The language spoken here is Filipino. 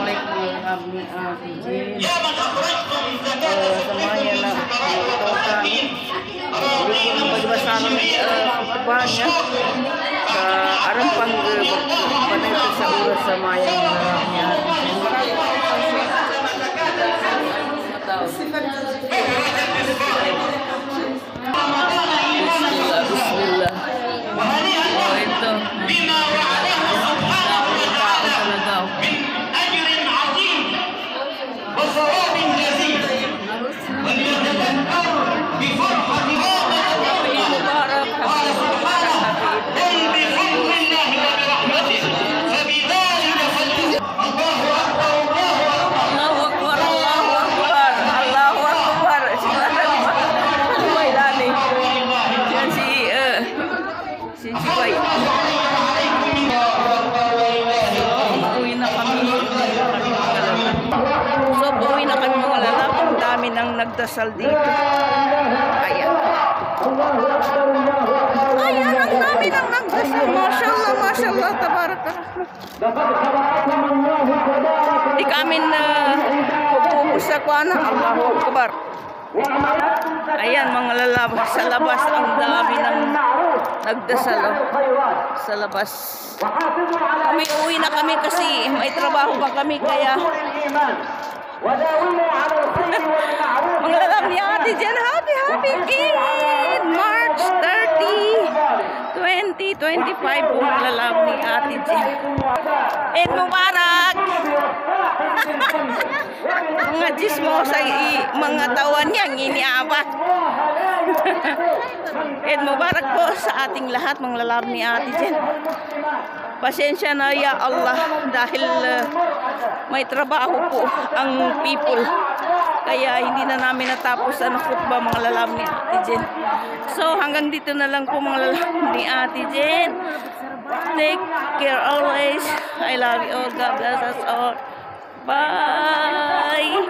Assalamualaikum warahmatullahi wabarakatuh. Semuanya na itokan. Hindi ko magbasa ng kubanya. Arang panay sa oras sa mayang niya. Bismillah. Oh, ito. Nang nagdasal dito. Ayan. Ayan ang dami nang nagdasal. Mashallah, mashallah, tabarakallah. Di kami na pupusa ko na. Allahu Akbar. Ayan mga lalabas sa labas. Ang dami nang nagdasal. Sa labas. Kami uwi na kami kasi may trabaho pa kami kaya mga alam niya Ate Jen, happy Eid! March 30, 2025 po mga alam ni Ate Jen. Eid Mubarak! Mga jismo sa mga tawan niya, nginiabak. Eid Mubarak po sa ating lahat mga alam ni Ate Jen. Pasensya na ya Allah dahil may trabaho po ang people. Kaya hindi na namin natapos ang khutbah mga lalam ni Ate Jen. So hanggang dito na lang po mga lalam ni Ate Jen. Take care always. I love you all. God bless us all. Bye.